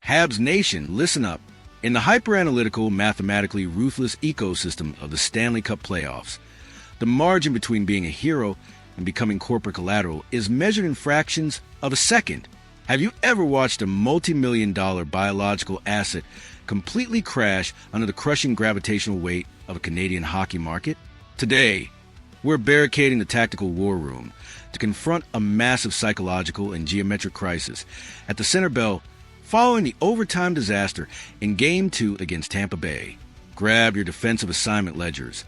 Habs Nation, listen up. In the hyper-analytical, mathematically ruthless ecosystem of the Stanley Cup playoffs, the margin between being a hero and becoming corporate collateral is measured in fractions of a second. Have you ever watched a multi-million-dollar biological asset completely crash under the crushing gravitational weight of a Canadian hockey market? Today, we're barricading the tactical war room to confront a massive psychological and geometric crisis at the center bell following the overtime disaster in Game 2 against Tampa Bay. Grab your defensive assignment ledgers,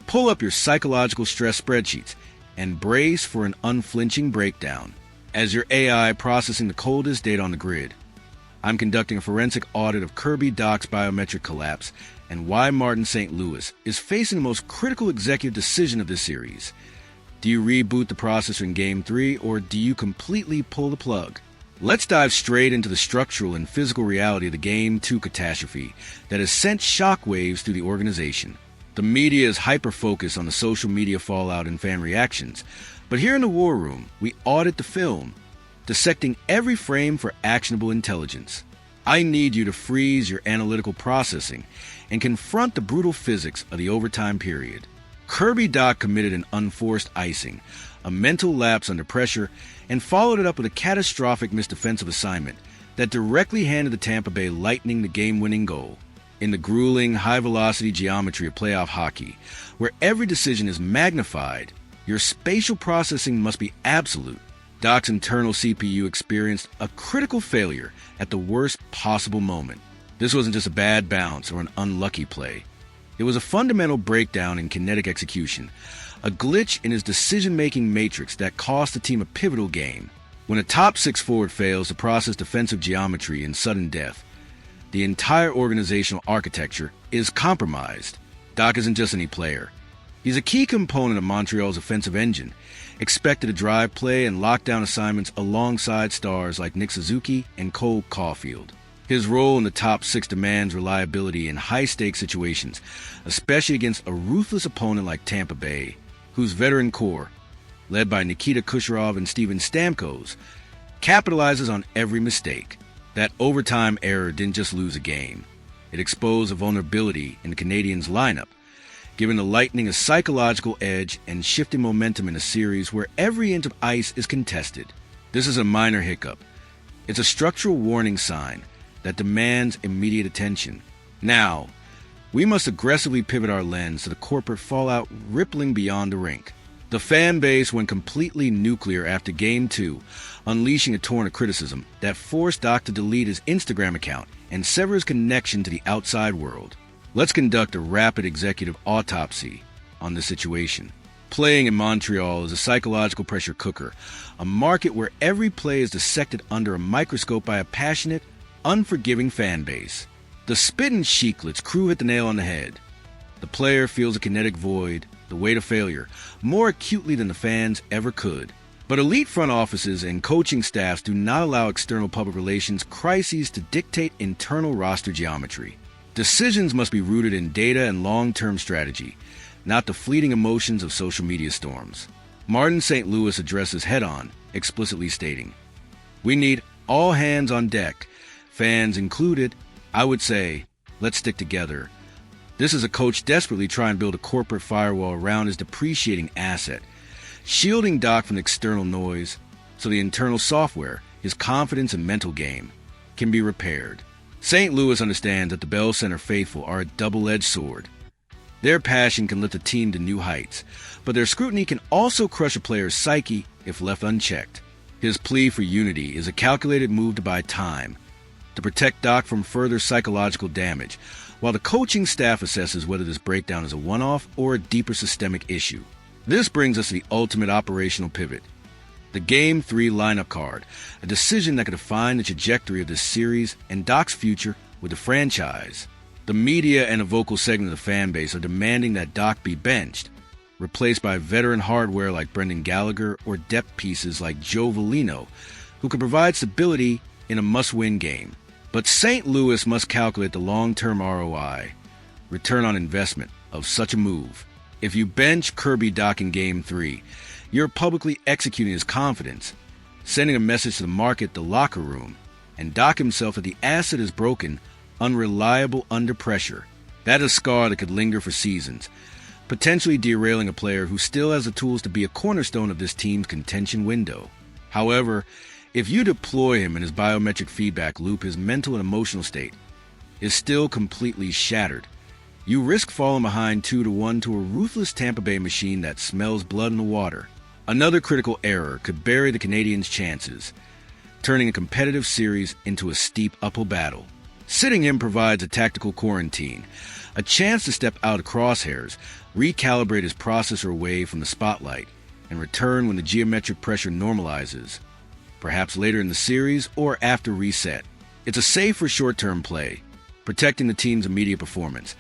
pull up your psychological stress spreadsheets, and brace for an unflinching breakdown. As your AI processing the coldest data on the grid, I'm conducting a forensic audit of Kirby Dach's biometric collapse and why Martin St. Louis is facing the most critical executive decision of this series. Do you reboot the processor in Game 3, or do you completely pull the plug? Let's dive straight into the structural and physical reality of the Game 2 catastrophe that has sent shockwaves through the organization. The media is hyper-focused on the social media fallout and fan reactions, but here in the war room, we audit the film, dissecting every frame for actionable intelligence. I need you to freeze your analytical processing and confront the brutal physics of the overtime period. Kirby Dach committed an unforced icing, a mental lapse under pressure, and followed it up with a catastrophic missed defensive assignment that directly handed the Tampa Bay Lightning the game-winning goal. In the grueling, high-velocity geometry of playoff hockey, where every decision is magnified, your spatial processing must be absolute. Dach's internal CPU experienced a critical failure at the worst possible moment. This wasn't just a bad bounce or an unlucky play. It was a fundamental breakdown in kinetic execution, a glitch in his decision-making matrix that cost the team a pivotal game. When a top-six forward fails to process defensive geometry in sudden death, the entire organizational architecture is compromised. Dach isn't just any player. He's a key component of Montreal's offensive engine, expected to drive play and lock down assignments alongside stars like Nick Suzuki and Cole Caulfield. His role in the top six demands reliability in high-stakes situations, especially against a ruthless opponent like Tampa Bay, whose veteran core, led by Nikita Kucherov and Steven Stamkos, capitalizes on every mistake. That overtime error didn't just lose a game. It exposed a vulnerability in the Canadiens' lineup, giving the Lightning a psychological edge and shifting momentum in a series where every inch of ice is contested. This is a minor hiccup. It's a structural warning sign that demands immediate attention. Now, we must aggressively pivot our lens to the corporate fallout rippling beyond the rink. The fan base went completely nuclear after Game 2, unleashing a torrent of criticism that forced Dach to delete his Instagram account and sever his connection to the outside world. Let's conduct a rapid executive autopsy on this situation. Playing in Montreal is a psychological pressure cooker, a market where every play is dissected under a microscope by a passionate, unforgiving fan base. The Spittin' Chiclets crew hit the nail on the head. The player feels a kinetic void, the weight of failure, more acutely than the fans ever could. But elite front offices and coaching staffs do not allow external public relations crises to dictate internal roster geometry. Decisions must be rooted in data and long-term strategy, not the fleeting emotions of social media storms. Martin St. Louis addresses head-on, explicitly stating, "We need all hands on deck, fans included. I would say, let's stick together." This is a coach desperately trying to build a corporate firewall around his depreciating asset, shielding Dach from external noise so the internal software, his confidence and mental game, can be repaired. St. Louis understands that the Bell Center faithful are a double-edged sword. Their passion can lift a team to new heights, but their scrutiny can also crush a player's psyche if left unchecked. His plea for unity is a calculated move to buy time, to protect Dach from further psychological damage, while the coaching staff assesses whether this breakdown is a one-off or a deeper systemic issue. This brings us to the ultimate operational pivot, the Game 3 lineup card, a decision that could define the trajectory of this series and Dach's future with the franchise. The media and a vocal segment of the fan base are demanding that Dach be benched, replaced by veteran hardware like Brendan Gallagher or depth pieces like Joe Veleno, who can provide stability in a must-win game. But St. Louis must calculate the long-term ROI, return on investment, of such a move. If you bench Kirby Dach in Game 3, you're publicly executing his confidence, sending a message to the market, the locker room, and Dach himself that the asset is broken, unreliable under pressure. That is a scar that could linger for seasons, potentially derailing a player who still has the tools to be a cornerstone of this team's contention window. However, if you deploy him in his biometric feedback loop, his mental and emotional state is still completely shattered. You risk falling behind 2-1 to a ruthless Tampa Bay machine that smells blood in the water. Another critical error could bury the Canadiens' chances, turning a competitive series into a steep uphill battle. Sitting him provides a tactical quarantine, a chance to step out of crosshairs, recalibrate his processor away from the spotlight, and return when the geometric pressure normalizes, perhaps later in the series or after reset. It's a safer short-term play, protecting the team's immediate performance,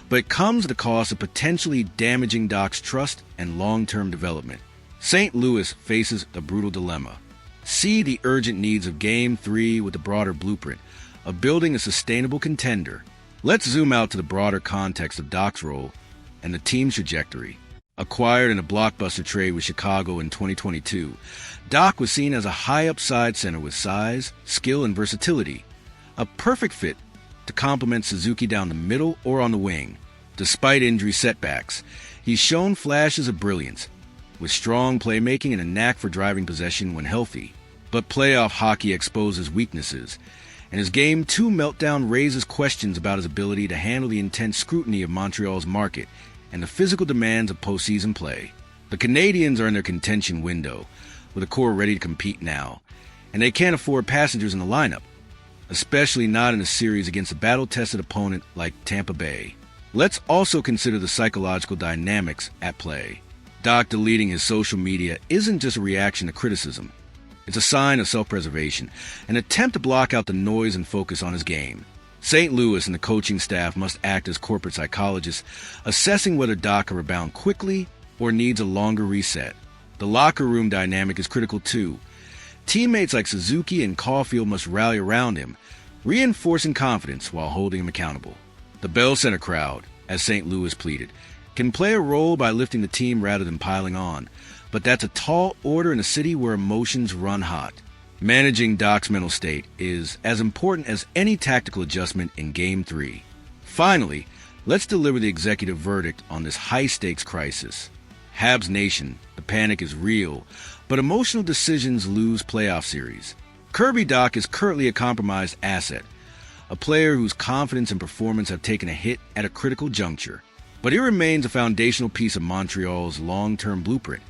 but it comes at the cost of potentially damaging Dach's trust and long-term development. St. Louis faces a brutal dilemma. See the urgent needs of Game 3 with the broader blueprint of building a sustainable contender. Let's zoom out to the broader context of Dach's role and the team's trajectory. Acquired in a blockbuster trade with Chicago in 2022, Dach was seen as a high-upside center with size, skill, and versatility, a perfect fit to complement Suzuki down the middle or on the wing. Despite injury setbacks, he's shown flashes of brilliance, with strong playmaking and a knack for driving possession when healthy. But playoff hockey exposes weaknesses, and his Game 2 meltdown raises questions about his ability to handle the intense scrutiny of Montreal's market and the physical demands of postseason play. The Canadiens are in their contention window, with a core ready to compete now, and they can't afford passengers in the lineup, especially not in a series against a battle-tested opponent like Tampa Bay. Let's also consider the psychological dynamics at play. Dach deleting his social media isn't just a reaction to criticism. It's a sign of self-preservation, an attempt to block out the noise and focus on his game. St. Louis and the coaching staff must act as corporate psychologists, assessing whether Dach can rebound quickly or needs a longer reset. The locker room dynamic is critical too. Teammates like Suzuki and Caulfield must rally around him, reinforcing confidence while holding him accountable. The Bell Center crowd, as St. Louis pleaded, can play a role by lifting the team rather than piling on, but that's a tall order in a city where emotions run hot. Managing Dach's mental state is as important as any tactical adjustment in Game 3. Finally, let's deliver the executive verdict on this high-stakes crisis. Habs Nation, the panic is real, but emotional decisions lose playoff series. Kirby Dach is currently a compromised asset, a player whose confidence and performance have taken a hit at a critical juncture. But he remains a foundational piece of Montreal's long-term blueprint,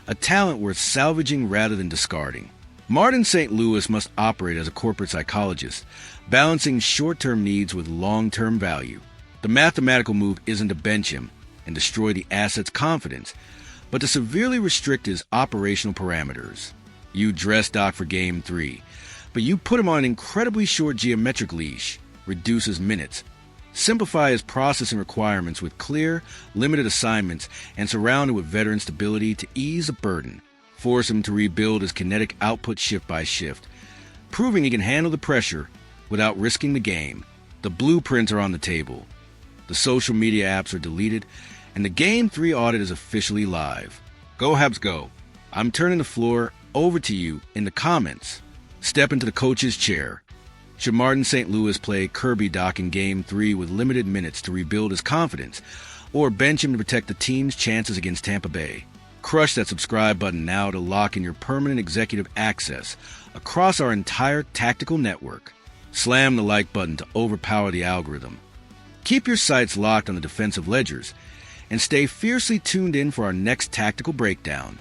a talent worth salvaging rather than discarding. Martin St. Louis must operate as a corporate psychologist, balancing short-term needs with long-term value. The mathematical move isn't to bench him and destroy the asset's confidence, but to severely restrict his operational parameters. You dress Dach for Game 3, but you put him on an incredibly short geometric leash, reduce his minutes, simplify his processing requirements with clear, limited assignments, and surround him with veteran stability to ease the burden. Force him to rebuild his kinetic output shift by shift, proving he can handle the pressure without risking the game. The blueprints are on the table. The social media apps are deleted, and the Game 3 audit is officially live. Go Habs go. I'm turning the floor over to you in the comments. Step into the coach's chair. Should Martin St. Louis play Kirby Dach in Game 3 with limited minutes to rebuild his confidence, or bench him to protect the team's chances against Tampa Bay? Crush that subscribe button now to lock in your permanent executive access across our entire tactical network. Slam the like button to overpower the algorithm. Keep your sights locked on the defensive ledgers, and stay fiercely tuned in for our next tactical breakdown.